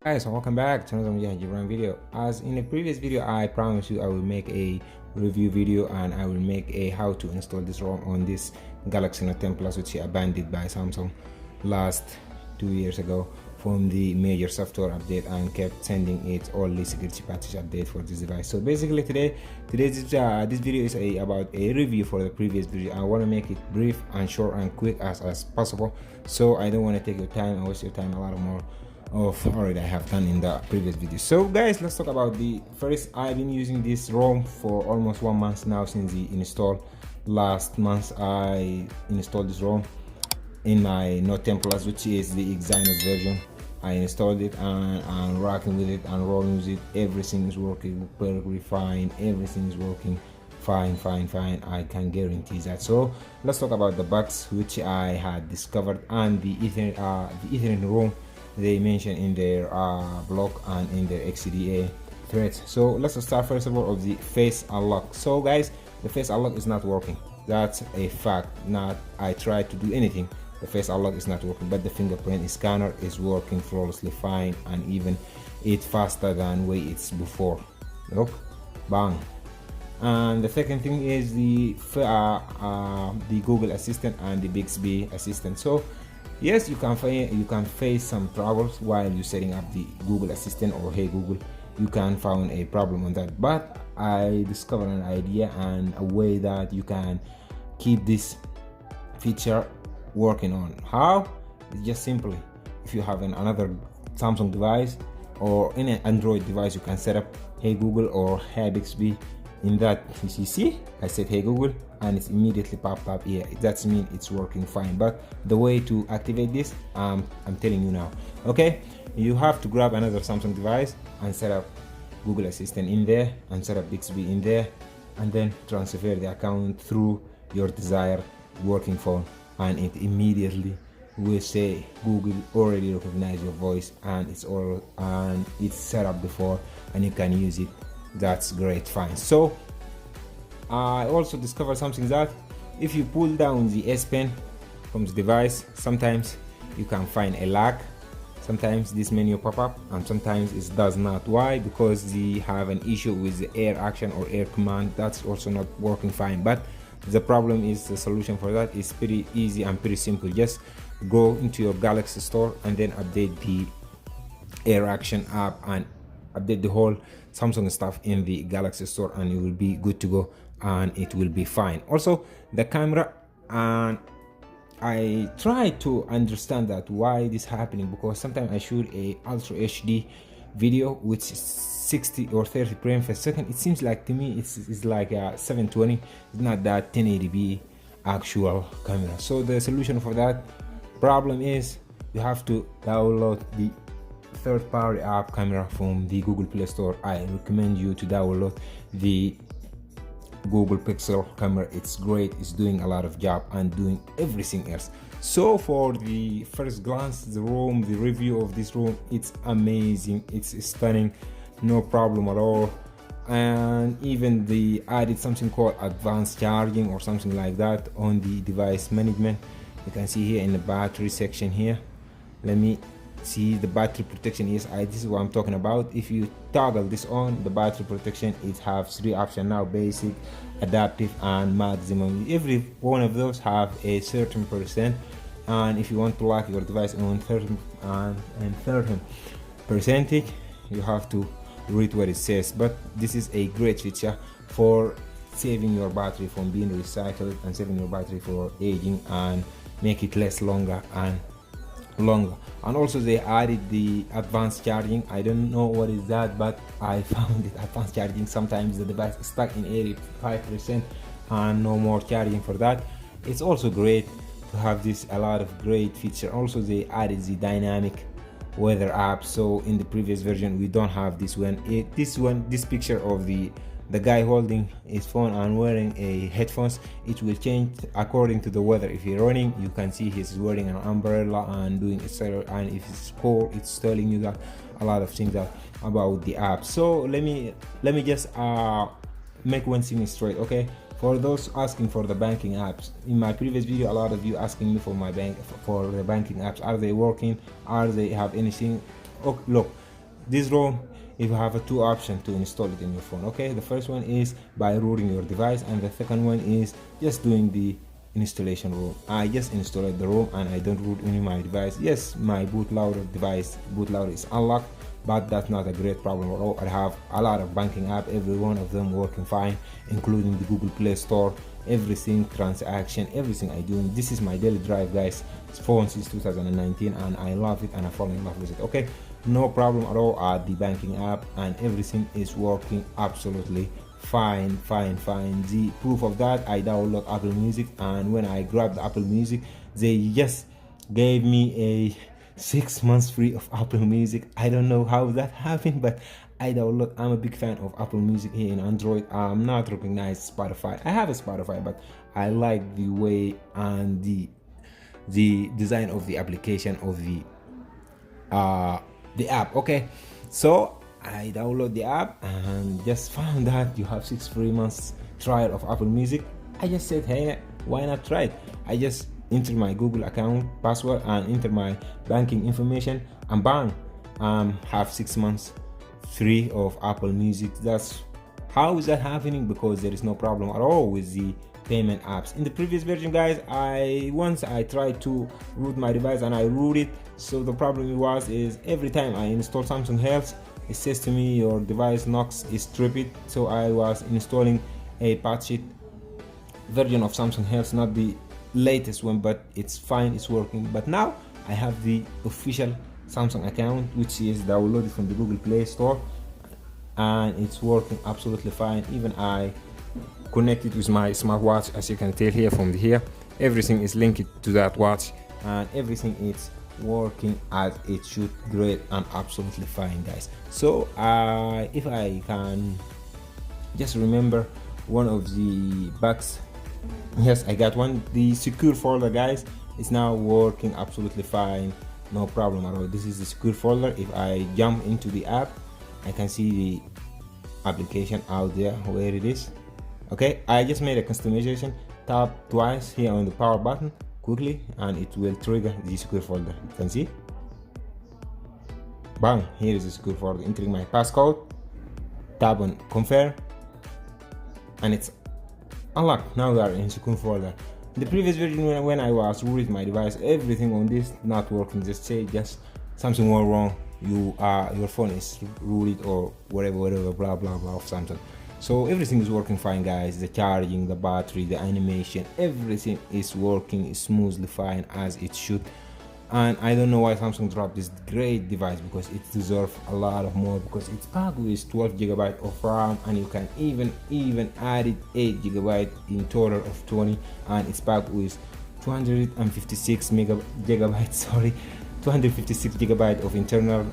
Guys, and welcome back to another Gibran video. As in the previous video, I promised you I will make a review video and I will make a how to install this ROM on this Galaxy Note 10 Plus, which is abandoned by Samsung last 2 years ago from the major software update and kept sending it all the security patches update for this device. So basically this video is about a review for the previous video. I want to make it brief and short and quick as possible, so I don't want to take your time and waste your time a lot more of already I have done in the previous video. So guys, let's talk about the first. I've been using this ROM for almost 1 month now since the install. Last month I installed this ROM in my Note 10 Plus, which is the Exynos version. I installed it and I'm rocking with it and rolling with it. Everything is working perfectly fine. Everything is working fine. I can guarantee that. So let's talk about the bugs which I had discovered and the Ethernet ROM they mentioned in their blog and in their XCDA threads. So let's start first of all of the face unlock. So guys, the face unlock is not working. That's a fact. Not I tried to do anything, the face unlock is not working, but the fingerprint scanner is working flawlessly fine, and even it's faster than way it's before. Look, bang. And the second thing is the Google Assistant and the Bixby Assistant. So yes, you can face some troubles while you're setting up the Google Assistant or Hey Google. You can find a problem on that, but I discovered an idea and a way that you can keep this feature working on. How? It's just simply, if you have another Samsung device or any Android device, you can set up Hey Google or Hey Bixby. In that, you see I said Hey Google and it's immediately popped up here. That means it's working fine. But the way to activate this, I'm telling you now. Okay, you have to grab another Samsung device and set up Google Assistant in there and set up Bixby in there, and then transfer the account through your desired working phone, and it immediately will say Google already recognize your voice and it's set up before and you can use it. That's great, fine. So I also discovered something that if you pull down the S Pen from the device, sometimes you can find a lag. Sometimes this menu pop up and sometimes it does not. Why? Because they have an issue with the air action or air command. That's also not working fine. But the problem is, the solution for that is pretty easy and pretty simple. Just go into your Galaxy store and then update the air action app and update the whole Samsung stuff in the Galaxy store, and you will be good to go and it will be fine. Also the camera, and I try to understand that why this happening, because sometimes I shoot a Ultra HD video which is 60 or 30 frames per second. It seems like to me it's like 720. It's not that 1080p actual camera. So the solution for that problem is you have to download the third-party app camera from the Google Play Store. I recommend you to download the Google Pixel camera. It's great. It's doing a lot of job and doing everything else. So for the first glance, the review of this ROM, it's amazing. It's stunning, no problem at all. And even they added something called advanced charging or something like that on the device management. You can see here in the battery section here. Let me see the battery protection. This is what I'm talking about. If you toggle this on, the battery protection, it has 3 options now: basic, adaptive and maximum. Every one of those have a certain percent, and if you want to lock your device on certain percentage, you have to read what it says. But this is a great feature for saving your battery from being recycled and saving your battery for aging and make it less longer. And also they added the advanced charging. I don't know what is that, but I found it advanced charging. Sometimes the device is stuck in 85% and no more charging for that. It's also great to have this, a lot of great feature. Also they added the dynamic weather app. So in the previous version we don't have this one. This picture of the guy holding his phone and wearing a headphones, it will change according to the weather. If you're running, you can see he's wearing an umbrella and doing etc. And if it's cold, it's telling you that a lot of things about the app. So let me just make one thing straight. Okay, For those asking for the banking apps, in my previous video a lot of you asking me for my for the banking apps, are they working, are they have anything. Oh, look, this ROM, if you have a two options to install it in your phone. Okay, the first one is by rooting your device, and the second one is just doing the installation ROM. I just installed the ROM and I don't root any my device. Yes, my bootloader is unlocked, but that's not a great problem at all. I have a lot of banking app, every one of them working fine, including the Google Play Store, everything, transaction, everything I do. This is my daily drive, guys. It's phone since 2019 and I love it and I fall in love with it. Okay, no problem at all at the banking app, and everything is working absolutely fine. The proof of that, I download Apple Music, and when I grabbed Apple Music, they just gave me a 6 months free of Apple Music. I don't know how that happened, but I'm a big fan of Apple Music here in Android. I'm not recognized Spotify. I have a Spotify, but I like the way and the design of the application of the app. Okay, so I download the app and just found that you have 6 free months trial of Apple Music. I just said, hey, why not try it? I just enter my Google account password and enter my banking information, and bang, have 6 months free of Apple Music. That's how is that happening, because there is no problem at all with the payment apps. In the previous version, guys, once I tried to root my device and I root it, so the problem is every time I install something else, it says to me your device knocks is tripped. So I was installing a patched version of Samsung Health, not the latest one, but it's fine, it's working. But now I have the official Samsung account, which is downloaded from the Google Play Store, and it's working absolutely fine. Even I connected with my smartwatch, as you can tell here from here, everything is linked to that watch and everything is working as it should. Great and absolutely fine, guys. So if I can just remember one of the bugs, yes, I got one. The secure folder, guys, is now working absolutely fine, no problem at all. This is the secure folder. If I jump into the app, I can see the application out there where it is. Okay, I just made a customization. Tap twice here on the power button quickly and it will trigger the secure folder. You can see, bang, here is the secure folder. Entering my passcode, tap on confirm, and it's unlocked. Now we are in secure folder. In the previous version, when I was rooting my device, everything on this not working. Just something went wrong, your phone is rooted or whatever blah blah of something. So everything is working fine, guys. The charging, the battery, the animation, everything is working smoothly fine as it should. And I don't know why Samsung dropped this great device, because it deserves a lot of more, because it's packed with 12 GB of RAM, and you can even add it 8 GB in total of 20, and it's packed with 256 GB of internal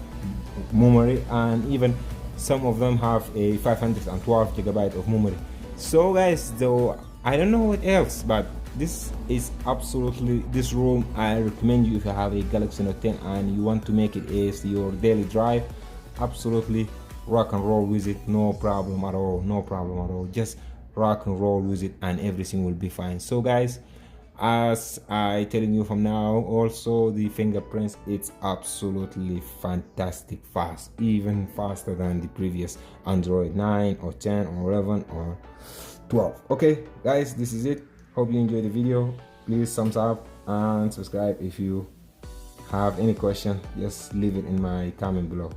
memory, and even some of them have a 512 GB of memory. So guys, though, I don't know what else, but this is absolutely, this ROM I recommend you if you have a Galaxy Note 10 and you want to make it as your daily drive. Absolutely rock and roll with it, no problem at all. Just rock and roll with it and everything will be fine. So guys, as I telling you from now, also the fingerprints, it's absolutely fantastic fast, even faster than the previous Android 9 or 10 or 11 or 12. Okay guys, this is it. Hope you enjoyed the video. Please thumbs up and subscribe. If you have any question, just leave it in my comment below.